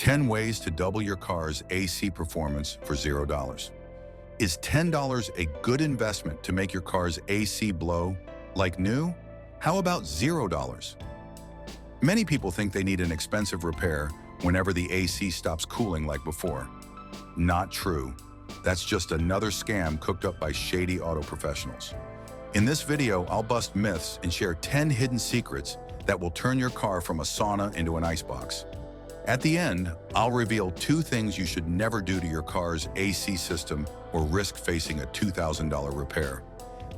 10 ways to double your car's AC performance for $0. Is $10 a good investment to make your car's AC blow like new? How about $0? Many people think they need an expensive repair whenever the AC stops cooling like before. Not true. That's just another scam cooked up by shady auto professionals. In this video, I'll bust myths and share 10 hidden secrets that will turn your car from a sauna into an icebox. At the end, I'll reveal 2 things you should never do to your car's AC system or risk facing a $2,000 repair.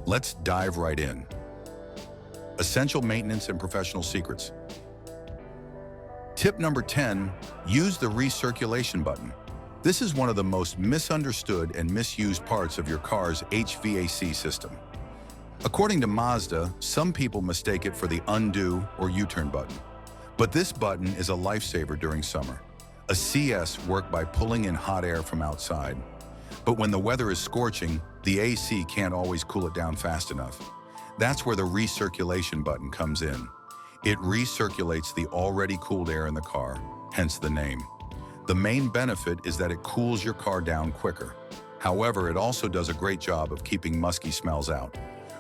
Let's dive right in. Essential maintenance and professional secrets. Tip number 10, use the recirculation button. This is one of the most misunderstood and misused parts of your car's HVAC system. According to Mazda, some people mistake it for the undo or U-turn button. But this button is a lifesaver during summer. A CS works by pulling in hot air from outside. But when the weather is scorching, the AC can't always cool it down fast enough. That's where the recirculation button comes in. It recirculates the already cooled air in the car, hence the name. The main benefit is that it cools your car down quicker. However, it also does a great job of keeping musky smells out.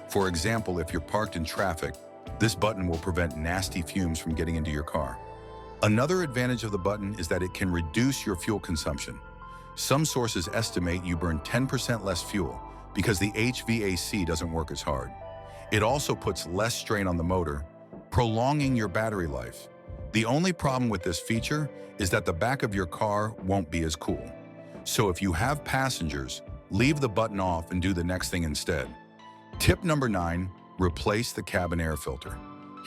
For example, if you're parked in traffic, this button will prevent nasty fumes from getting into your car. Another advantage of the button is that it can reduce your fuel consumption. Some sources estimate you burn 10% less fuel because the HVAC doesn't work as hard. It also puts less strain on the motor, prolonging your battery life. The only problem with this feature is that the back of your car won't be as cool. So if you have passengers, leave the button off and do the next thing instead. Tip number 9, replace the cabin air filter.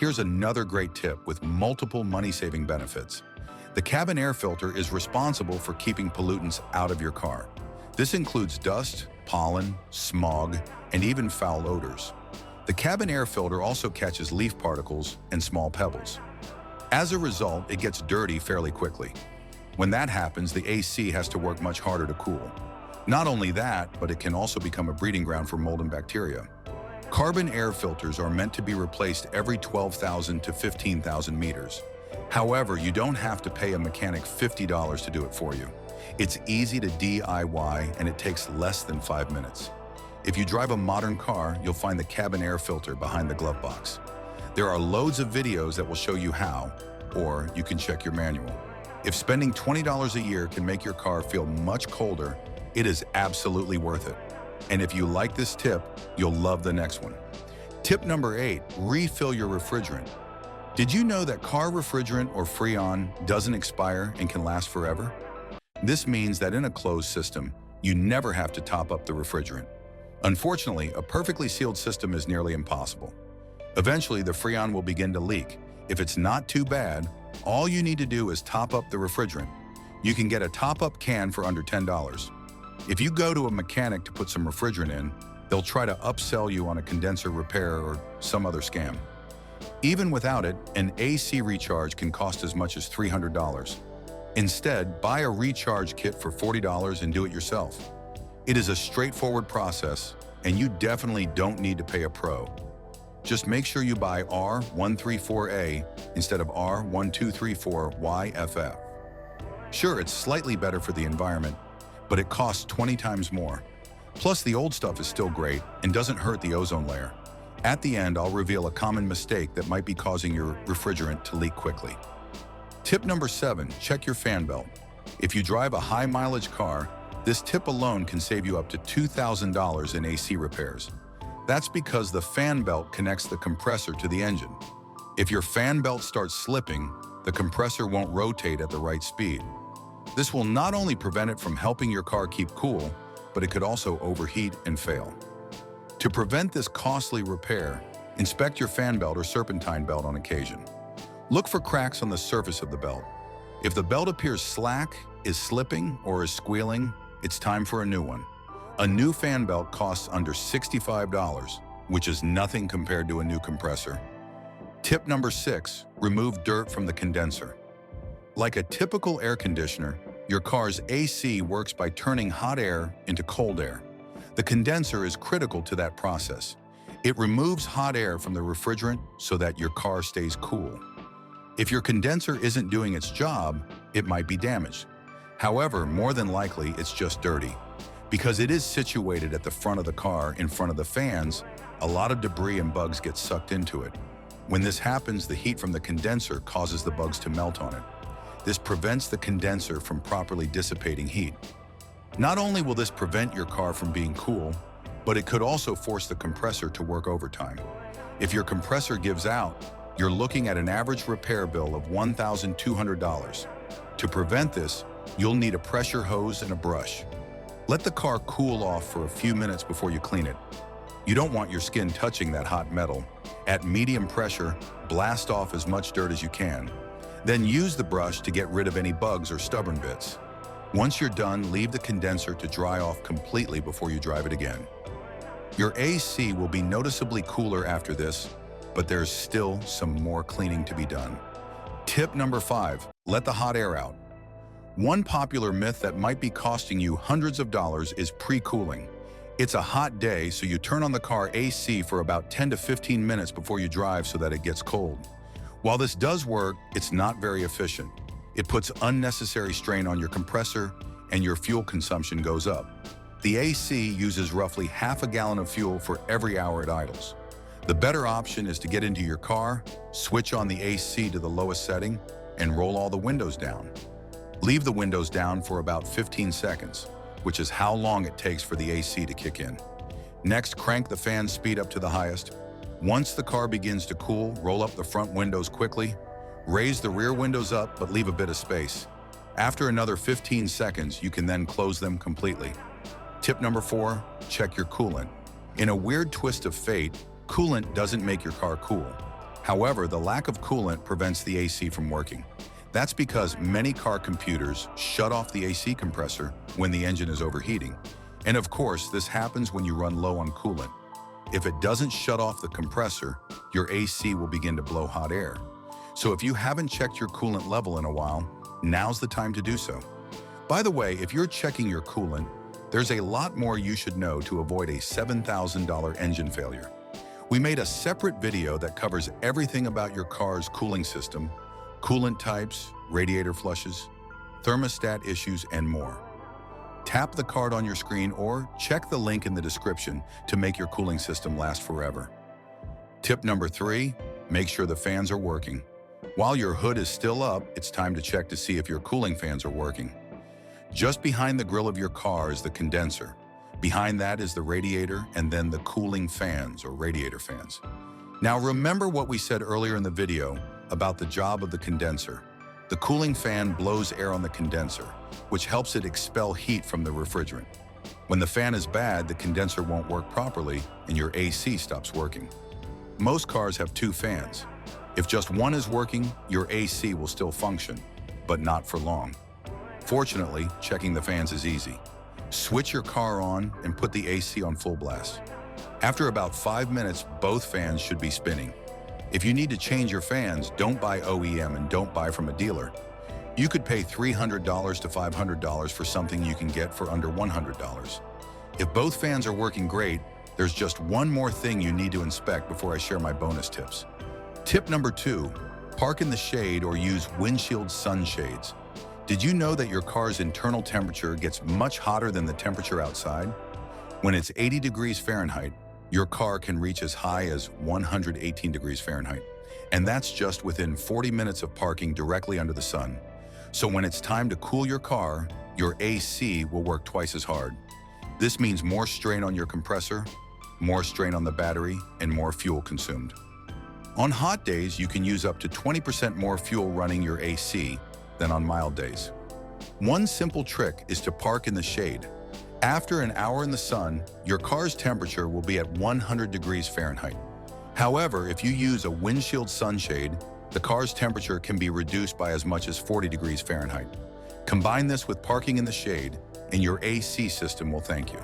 Here's another great tip with multiple money-saving benefits. The cabin air filter is responsible for keeping pollutants out of your car. This includes dust, pollen, smog, and even foul odors. The cabin air filter also catches leaf particles and small pebbles. As a result, it gets dirty fairly quickly. When that happens, the AC has to work much harder to cool. Not only that, but it can also become a breeding ground for mold and bacteria. Carbon air filters are meant to be replaced every 12,000 to 15,000 meters. However, you don't have to pay a mechanic $50 to do it for you. It's easy to DIY and it takes less than 5 minutes. If you drive a modern car, you'll find the cabin air filter behind the glove box. There are loads of videos that will show you how, or you can check your manual. If spending $20 a year can make your car feel much colder, it is absolutely worth it. And if you like this tip, you'll love the next one. Tip number 8, refill your refrigerant. Did you know that car refrigerant or Freon doesn't expire and can last forever? This means that in a closed system, you never have to top up the refrigerant. Unfortunately, a perfectly sealed system is nearly impossible. Eventually, the Freon will begin to leak. If it's not too bad, all you need to do is top up the refrigerant. You can get a top-up can for under $10. If you go to a mechanic to put some refrigerant in, they'll try to upsell you on a condenser repair or some other scam. Even without it, an AC recharge can cost as much as $300. Instead, buy a recharge kit for $40 and do it yourself. It is a straightforward process, and you definitely don't need to pay a pro. Just make sure you buy R134A instead of R1234YFF. Sure, it's slightly better for the environment, but it costs 20 times more. Plus, the old stuff is still great and doesn't hurt the ozone layer. At the end, I'll reveal a common mistake that might be causing your refrigerant to leak quickly. Tip number 7, check your fan belt. If you drive a high-mileage car, this tip alone can save you up to $2,000 in AC repairs. That's because the fan belt connects the compressor to the engine. If your fan belt starts slipping, the compressor won't rotate at the right speed. This will not only prevent it from helping your car keep cool, but it could also overheat and fail. To prevent this costly repair, inspect your fan belt or serpentine belt on occasion. Look for cracks on the surface of the belt. If the belt appears slack, is slipping, or is squealing, it's time for a new one. A new fan belt costs under $65, which is nothing compared to a new compressor. Tip number 6, remove dirt from the condenser. Like a typical air conditioner, your car's AC works by turning hot air into cold air. The condenser is critical to that process. It removes hot air from the refrigerant so that your car stays cool. If your condenser isn't doing its job, it might be damaged. However, more than likely, it's just dirty. Because it is situated at the front of the car in front of the fans, a lot of debris and bugs get sucked into it. When this happens, the heat from the condenser causes the bugs to melt on it. This prevents the condenser from properly dissipating heat. Not only will this prevent your car from being cool, but it could also force the compressor to work overtime. If your compressor gives out, you're looking at an average repair bill of $1,200. To prevent this, you'll need a pressure hose and a brush. Let the car cool off for a few minutes before you clean it. You don't want your skin touching that hot metal. At medium pressure, blast off as much dirt as you can. Then use the brush to get rid of any bugs or stubborn bits. Once you're done, leave the condenser to dry off completely before you drive it again. Your AC will be noticeably cooler after this, but there's still some more cleaning to be done. Tip number 5, let the hot air out. One popular myth that might be costing you hundreds of dollars is pre-cooling. It's a hot day, so you turn on the car AC for about 10 to 15 minutes before you drive so that it gets cold. While this does work, it's not very efficient. It puts unnecessary strain on your compressor and your fuel consumption goes up. The AC uses roughly half a gallon of fuel for every hour it idles. The better option is to get into your car, switch on the AC to the lowest setting, and roll all the windows down. Leave the windows down for about 15 seconds, which is how long it takes for the AC to kick in. Next, crank the fan speed up to the highest. Once the car begins to cool, roll up the front windows quickly. Raise the rear windows up, but leave a bit of space. After another 15 seconds, you can then close them completely. Tip number 4, check your coolant. In a weird twist of fate, coolant doesn't make your car cool. However, the lack of coolant prevents the AC from working. That's because many car computers shut off the AC compressor when the engine is overheating. And of course, this happens when you run low on coolant. If it doesn't shut off the compressor, your AC will begin to blow hot air. So if you haven't checked your coolant level in a while, now's the time to do so. By the way, if you're checking your coolant, there's a lot more you should know to avoid a $7,000 engine failure. We made a separate video that covers everything about your car's cooling system, coolant types, radiator flushes, thermostat issues, and more. Tap the card on your screen or check the link in the description to make your cooling system last forever. Tip number 3, make sure the fans are working. While your hood is still up, it's time to check to see if your cooling fans are working. Just behind the grill of your car is the condenser. Behind that is the radiator and then the cooling fans or radiator fans. Now remember what we said earlier in the video about the job of the condenser. The cooling fan blows air on the condenser, which helps it expel heat from the refrigerant. When the fan is bad, the condenser won't work properly and your AC stops working. Most cars have 2 fans. If just one is working, your AC will still function, but not for long. Fortunately, checking the fans is easy. Switch your car on and put the AC on full blast. After about 5 minutes, both fans should be spinning. If you need to change your fans, don't buy OEM and don't buy from a dealer. You could pay $300 to $500 for something you can get for under $100. If both fans are working great, there's just one more thing you need to inspect before I share my bonus tips. Tip number 2, park in the shade or use windshield sunshades. Did you know that your car's internal temperature gets much hotter than the temperature outside? When it's 80 degrees Fahrenheit, your car can reach as high as 118 degrees Fahrenheit. And that's just within 40 minutes of parking directly under the sun. So when it's time to cool your car, your AC will work twice as hard. This means more strain on your compressor, more strain on the battery, and more fuel consumed. On hot days, you can use up to 20% more fuel running your AC than on mild days. One simple trick is to park in the shade. After an hour in the sun, your car's temperature will be at 100 degrees Fahrenheit. However, if you use a windshield sunshade, the car's temperature can be reduced by as much as 40 degrees Fahrenheit. Combine this with parking in the shade, and your AC system will thank you.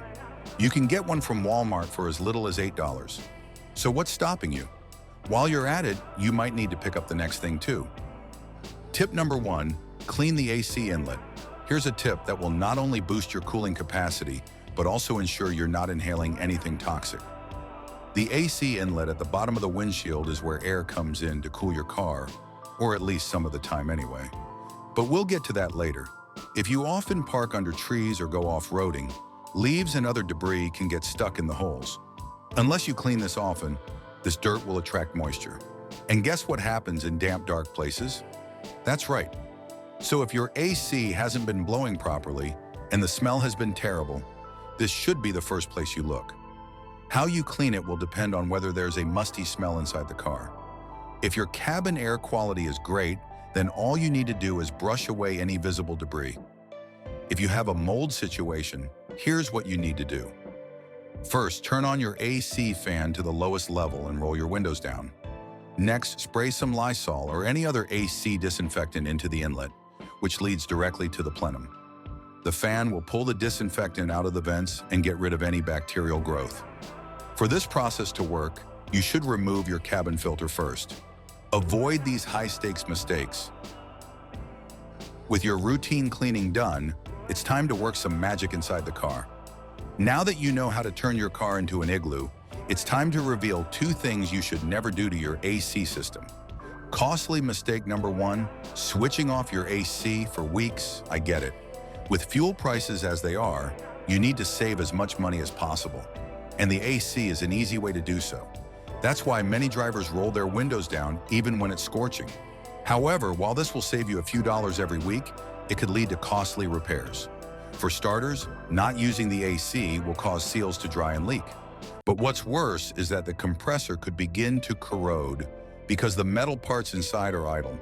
You can get one from Walmart for as little as $8. So what's stopping you? While you're at it, you might need to pick up the next thing too. Tip number 1, clean the AC inlet. Here's a tip that will not only boost your cooling capacity, but also ensure you're not inhaling anything toxic. The AC inlet at the bottom of the windshield is where air comes in to cool your car, or at least some of the time anyway. But we'll get to that later. If you often park under trees or go off-roading, leaves and other debris can get stuck in the holes. Unless you clean this often, this dirt will attract moisture. And guess what happens in damp, dark places? That's right. So if your AC hasn't been blowing properly and the smell has been terrible, this should be the first place you look. How you clean it will depend on whether there's a musty smell inside the car. If your cabin air quality is great, then all you need to do is brush away any visible debris. If you have a mold situation, here's what you need to do. First, turn on your AC fan to the lowest level and roll your windows down. Next, spray some Lysol or any other AC disinfectant into the inlet, which leads directly to the plenum. The fan will pull the disinfectant out of the vents and get rid of any bacterial growth. For this process to work, you should remove your cabin filter first. Avoid these high-stakes mistakes. With your routine cleaning done, it's time to work some magic inside the car. Now that you know how to turn your car into an igloo, it's time to reveal two things you should never do to your AC system. Costly mistake number one, switching off your AC for weeks. I get it. With fuel prices as they are, you need to save as much money as possible. And the AC is an easy way to do so. That's why many drivers roll their windows down even when it's scorching. However, while this will save you a few dollars every week, it could lead to costly repairs. For starters, not using the AC will cause seals to dry and leak. But what's worse is that the compressor could begin to corrode because the metal parts inside are idle.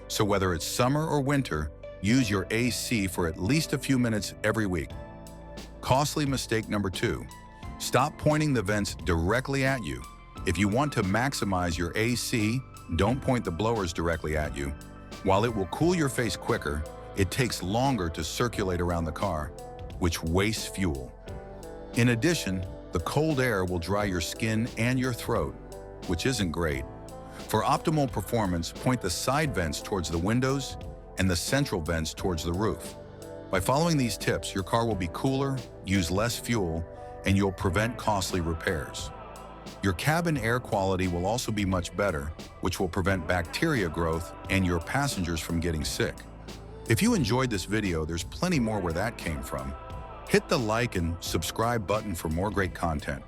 So whether it's summer or winter, use your AC for at least a few minutes every week. Costly mistake number two, stop pointing the vents directly at you. If you want to maximize your AC, don't point the blowers directly at you. While it will cool your face quicker, it takes longer to circulate around the car, which wastes fuel. In addition, the cold air will dry your skin and your throat, which isn't great. For optimal performance, point the side vents towards the windows and the central vents towards the roof. By following these tips, your car will be cooler, use less fuel, and you'll prevent costly repairs. Your cabin air quality will also be much better, which will prevent bacteria growth and your passengers from getting sick. If you enjoyed this video, there's plenty more where that came from. Hit the like and subscribe button for more great content.